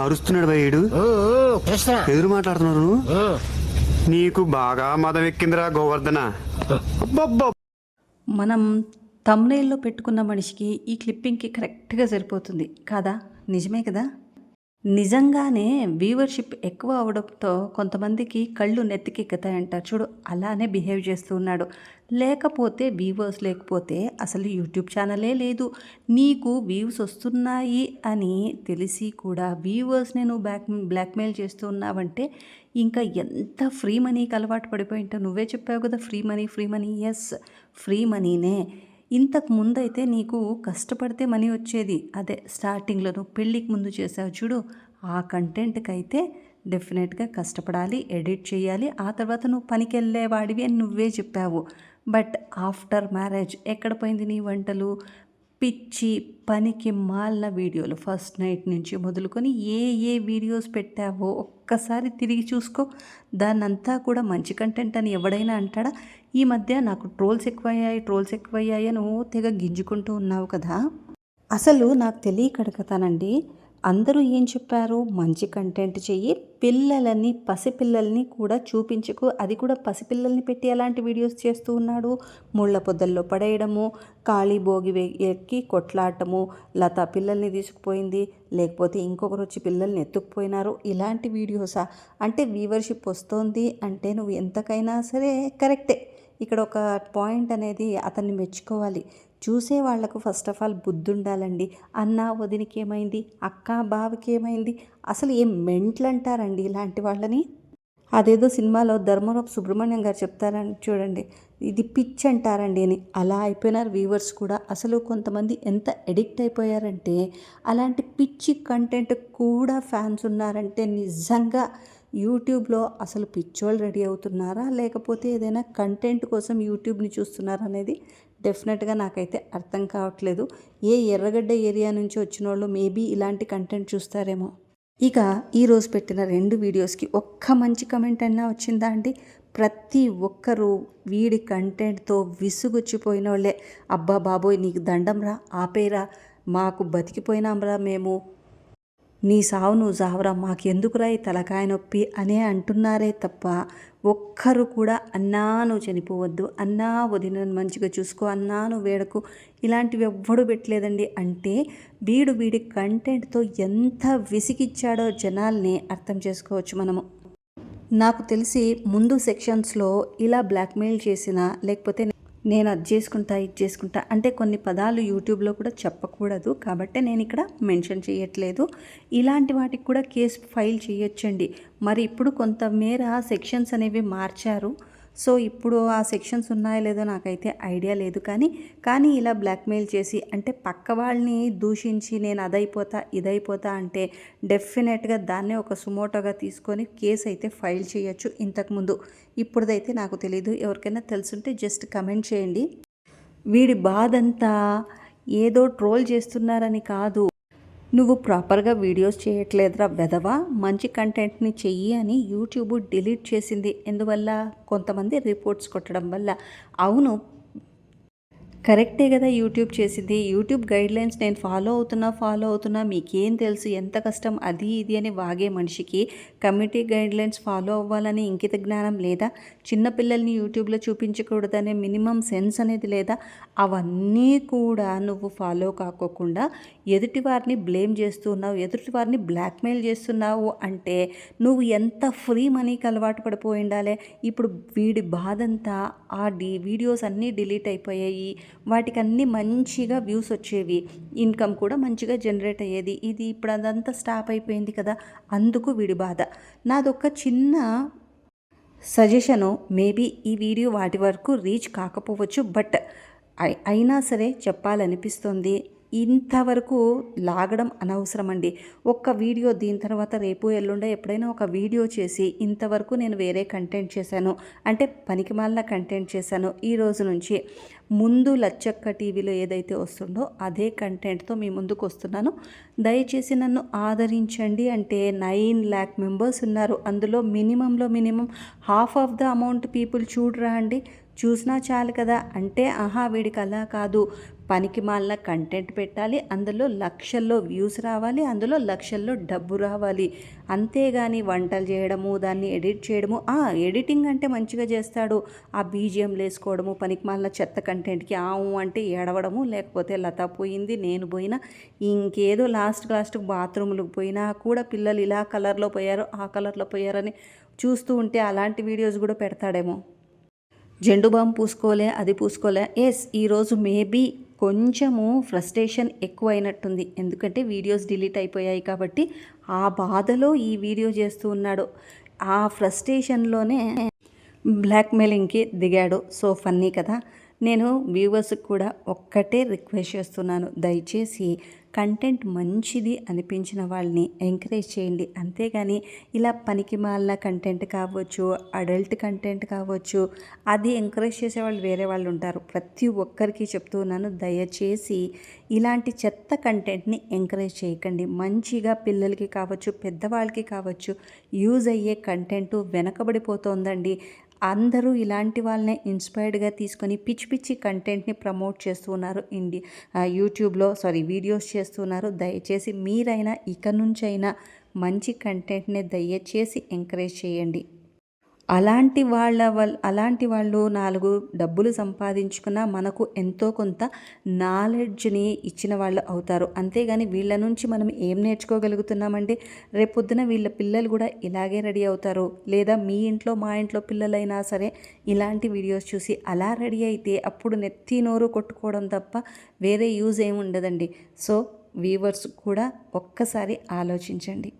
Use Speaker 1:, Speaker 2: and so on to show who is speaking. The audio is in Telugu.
Speaker 1: అరుస్తున్నాడు భయ్యుడు.
Speaker 2: కృష్ణ
Speaker 1: ఎదురు మాట్లాడుతున్నారు. నీకు బాగా మదం ఎక్కిందిరా గోవర్ధన.
Speaker 3: మనం థంబ్నెయిల్లో పెట్టుకున్న మనిషికి ఈ క్లిప్పింగ్కి కరెక్ట్గా సరిపోతుంది కాదా? నిజమే కదా? నిజంగానే వ్యూవర్షిప్ ఎక్కువ అవడంతో కొంతమందికి కళ్ళు నెత్తికెక్కుతాయంటారు చూడు, అలానే బిహేవ్ చేస్తూ ఉన్నాడు. లేకపోతే వ్యూవర్స్ లేకపోతే అసలు యూట్యూబ్ ఛానలే లేదు. నీకు వ్యూస్ వస్తున్నాయి అని తెలిసి కూడా వ్యూవర్స్ని నువ్వు బ్లాక్మెయిల్ చేస్తూ ఉన్నావంటే ఇంకా ఎంత ఫ్రీ మనీకి అలవాటు పడిపోయి ఉంటావు. నువ్వే చెప్పావు కదా, ఫ్రీ మనీ. ఎస్, ఫ్రీ మనీనే. ఇంతకు ముందైతే నీకు కష్టపడితే మనీ వచ్చేది. అదే స్టార్టింగ్లో నువ్వు పెళ్ళికి ముందు చేసావు చూడు, ఆ కంటెంట్కి అయితే డెఫినెట్గా కష్టపడాలి, ఎడిట్ చేయాలి, ఆ తర్వాత నువ్వు పనికి వెళ్ళేవాడివి అని నువ్వే చెప్పావు. బట్ ఆఫ్టర్ మ్యారేజ్ ఎక్కడ పోయింది నీ వంటలు? పిచ్చి పనికి మాలిన వీడియోలు ఫస్ట్ నైట్ నుంచి మొదలుకొని ఏ వీడియోస్ పెట్టావో ఒక్కసారి తిరిగి చూసుకో. దాన్నంతా కూడా మంచి కంటెంట్ అని ఎవడైనా అంటాడా? ఈ మధ్య నాకు ట్రోల్స్ ఎక్కువయ్యాయి అని తెగ గింజుకుంటూ ఉన్నావు కదా. అసలు నాకు తెలియకడగతానండి, అందరూ ఏం చెప్పారు? మంచి కంటెంట్ చెయ్యి, పసిపిల్లల్ని కూడా చూపించకు. అది కూడా పసిపిల్లల్ని పెట్టి ఎలాంటి వీడియోస్ చేస్తూ ఉన్నాడు? ముళ్ళ పొదల్లో పడేయడము, ఖాళీ భోగి ఎక్కి కొట్లాడటము, లత పిల్లల్ని తీసుకుపోయింది, లేకపోతే ఇంకొకరు వచ్చి పిల్లల్ని ఎత్తుకుపోయినారు, ఇలాంటి వీడియోసా? అంటే వ్యూవర్షిప్ వస్తోంది అంటే నువ్వు ఎంతకైనా సరే కరెక్టే. ఇక్కడ ఒక పాయింట్ అనేది అతన్ని మెచ్చుకోవాలి. చూసే వాళ్లకు ఫస్ట్ ఆఫ్ ఆల్ బుద్ధి ఉండాలండి. అన్న వదినికి ఏమైంది, అక్క బావకి ఏమైంది, అసలు ఏం మెంట్లు అంటారండి ఇలాంటి వాళ్ళని? అదేదో సినిమాలో ధర్మవరపు సుబ్రహ్మణ్యం గారు చెప్తారని చూడండి, ఇది పిచ్ అంటారండి అని. అలా అయిపోయినారు వ్యూవర్స్ కూడా. అసలు కొంతమంది ఎంత ఎడిక్ట్ అయిపోయారంటే అలాంటి పిచ్చి కంటెంట్ కూడా ఫ్యాన్స్ ఉన్నారంటే నిజంగా యూట్యూబ్లో అసలు పిచ్చోళ్ళు రెడీ అవుతున్నారా, లేకపోతే ఏదైనా కంటెంట్ కోసం యూట్యూబ్ని చూస్తున్నారా అనేది డెఫినెట్గా నాకైతే అర్థం కావట్లేదు. ఏ ఎర్రగడ్డ ఏరియా నుంచి వచ్చిన వాళ్ళు మేబీ ఇలాంటి కంటెంట్ చూస్తారేమో. ఇక ఈరోజు పెట్టిన 2 వీడియోస్కి ఒక్క మంచి కమెంట్ అయినా వచ్చిందా అండి? ప్రతి ఒక్కరూ వీడి కంటెంట్తో విసుగొచ్చిపోయిన వాళ్ళే. అబ్బా బాబోయ్ నీకు దండంరా, ఆపేరా, మాకు బతికిపోయినాంరా మేము, నీ సావు నువ్వు సావురా, మాకెందుకురా ఈ తలకాయ నొప్పి అనే అంటున్నారే తప్ప ఒక్కరు కూడా అన్నా నువ్వు చనిపోవద్దు, అన్నా వదినను మంచిగా చూసుకో, అన్నా నువ్వు వేడకు, ఇలాంటివి ఎవ్వడు పెట్టలేదండి. అంటే వీడి కంటెంట్తో ఎంత విసిగిచ్చాడో జనాల్ని అర్థం చేసుకోవచ్చు మనము. నాకు తెలిసి ముందు సెక్షన్స్లో ఇలా బ్లాక్మెయిల్ చేసిన, లేకపోతే నేను అది చేసుకుంటా అంటే కొన్ని పదాలు యూట్యూబ్లో కూడా చెప్పకూడదు కాబట్టి నేను ఇక్కడ మెన్షన్ చేయట్లేదు. ఇలాంటి వాటికి కూడా కేసు ఫైల్ చేయొచ్చండి. మరి ఇప్పుడు కొంతమేర సెక్షన్స్ అనేవి మార్చారు. సో ఇప్పుడు ఆ సెక్షన్స్ ఉన్నాయో లేదో నాకైతే ఐడియా లేదు. కానీ ఇలా బ్లాక్మెయిల్ చేసి అంటే పక్క వాళ్ళని దూషించి నేను ఇదైపోతా అంటే డెఫినెట్గా దాన్నే ఒక సుమోటోగా తీసుకొని కేసు అయితే ఫైల్ చేయొచ్చు. ఇంతకుముందు ఇప్పుడుదైతే నాకు తెలీదు. ఎవరికైనా తెలుసుంటే జస్ట్ కమెంట్ చేయండి. వీడి బాధంతా ఏదో ట్రోల్ చేస్తున్నారని కాదు, నువ్వు ప్రాపర్గా వీడియోస్ చేయట్లేదురా వెధవా, మంచి కంటెంట్ని చెయ్యి అని యూట్యూబ్ డిలీట్ చేసింది. ఎందువల్ల? కొంతమంది రిపోర్ట్స్ కొట్టడం వల్ల. అవును, కరెక్టే కదా యూట్యూబ్ చేసింది. యూట్యూబ్ గైడ్లైన్స్ నేను ఫాలో అవుతున్నా మీకేం తెలుసు ఎంత కష్టం అది ఇది అని వాగే మనిషికి కమ్యూనిటీ గైడ్లైన్స్ ఫాలో అవ్వాలని ఇంకిత జ్ఞానం లేదా? చిన్నపిల్లల్ని యూట్యూబ్లో చూపించకూడదనే మినిమం సెన్స్ అనేది లేదా? అవన్నీ కూడా నువ్వు ఫాలో కాకోకుండా ఎదుటి వారిని బ్లేమ్ చేస్తున్నావు, ఎదుటి వారిని బ్లాక్మెయిల్ చేస్తున్నావు అంటే నువ్వు ఎంత ఫ్రీ మనీకి అలవాటు పడిపోయి ఉండాలి. ఇప్పుడు వీడి బాధంతా వీడియోస్ అన్నీ డిలీట్ అయిపోయాయి, వాటికి అన్నీ మంచిగా వ్యూస్ వచ్చేవి, ఇన్కమ్ కూడా మంచిగా జనరేట్ అయ్యేది. ఇది ఇప్పుడు అదంతా స్టాప్ అయిపోయింది కదా, అందుకు వీడి బాధ. నాదొక చిన్న సజెషను, మేబీ ఈ వీడియో వాటి వరకు రీచ్ కాకపోవచ్చు, బట్ అయినా సరే చెప్పాలనిపిస్తుంది. ఇంతవరకు లాగడం అనవసరం అండి. ఒక్క వీడియో దీని తర్వాత రేపు ఎల్లుండ ఎప్పుడైనా ఒక వీడియో చేసి ఇంతవరకు నేను వేరే కంటెంట్ చేశాను అంటే పనికిమాలిన కంటెంట్ చేశాను, ఈ రోజు నుంచి ముందు లచ్చక్క టీవీలో ఏదైతే వస్తుందో అదే కంటెంట్తో మీ ముందుకు వస్తున్నాను. దయచేసి నన్ను ఆదరించండి. అంటే 9 lakh మెంబర్స్ ఉన్నారు, అందులో minimum 1/2 of the amount people చూడరా అండి, చూసినా చాలు కదా అంటే ఆహా వీడికి అలా కాదు, పనికి మాలిన కంటెంట్ పెట్టాలి, అందులో లక్షల్లో వ్యూస్ రావాలి, అందులో లక్షల్లో డబ్బు రావాలి, అంతేగాని వంటలు చేయడము, దాన్ని ఎడిట్ చేయడము. ఎడిటింగ్ అంటే మంచిగా చేస్తాడు, ఆ బీజిఎంలు వేసుకోవడము, పనికి మాలిన చెత్త కంటెంట్కి ఆవు అంటే ఏడవడము, లేకపోతే లత పోయింది నేను పోయినా, ఇంకేదో లాస్ట్ బాత్రూమ్లకు పోయినా కూడా పిల్లలు ఇలా కలర్లో పోయారు ఆ కలర్లో పోయారని చూస్తూ ఉంటే అలాంటి వీడియోస్ కూడా పెడతాడేమో. జెండు బామ్ పూసుకోలే, అది పూసుకోలే. ఈరోజు మేబీ కొంచెము ఫ్రస్ట్రేషన్ ఎక్కువైనట్టుంది, ఎందుకంటే వీడియోస్ డిలీట్ అయిపోయాయి కాబట్టి ఆ బాధలో ఈ వీడియో చేస్తూ ఉన్నాడు. ఆ ఫ్రస్ట్రేషన్లోనే బ్లాక్మెయిలింగ్కి దిగాడు. సో ఫన్నీ కదా. నేను వ్యూవర్స్కి కూడా ఒక్కటే రిక్వెస్ట్ చేస్తున్నాను, దయచేసి కంటెంట్ మంచిది అనిపించిన వాళ్ళని ఎంకరేజ్ చేయండి, అంతేగాని ఇలా పనికి మాలిన కంటెంట్ కావచ్చు, అడల్ట్ కంటెంట్ కావచ్చు, అది ఎంకరేజ్ చేసే వాళ్ళు వేరే వాళ్ళు ఉంటారు. ప్రతి ఒక్కరికి చెప్తున్నాను, దయచేసి ఇలాంటి చెత్త కంటెంట్ని ఎంకరేజ్ చేయకండి. మంచిగా పిల్లలకి కావచ్చు, పెద్దవాళ్ళకి కావచ్చు యూజ్ అయ్యే కంటెంట్ వెనకబడిపోతోందండి. అందరూ ఇలాంటి వాళ్ళనే ఇన్స్పైర్డ్గా తీసుకొని పిచ్చి కంటెంట్ని ప్రమోట్ చేస్తున్నారు. యూట్యూబ్లో వీడియోస్ చేస్తున్నారు. దయచేసి మీరైనా ఇక నుంచైనా మంచి కంటెంట్ని దయచేసి ఎంకరేజ్ చేయండి. అలాంటి వాళ్ళు 4 డబ్బులు సంపాదించుకున్న మనకు ఎంతో కొంత నాలెడ్జ్ని ఇచ్చిన వాళ్ళు అవుతారు. అంతేగాని వీళ్ళ నుంచి మనం ఏం నేర్చుకోగలుగుతున్నామండి? రేపొద్దున వీళ్ళ పిల్లలు కూడా ఇలాగే రెడీ అవుతారు, లేదా మీ ఇంట్లో మా ఇంట్లో పిల్లలైనా సరే ఇలాంటి వీడియోస్ చూసి అలా రెడీ అయితే అప్పుడు నెత్తి నోరు కొట్టుకోవడం తప్ప వేరే యూజ్ ఏమి ఉండదండి. సో వ్యూవర్స్ కూడా ఒక్కసారి ఆలోచించండి.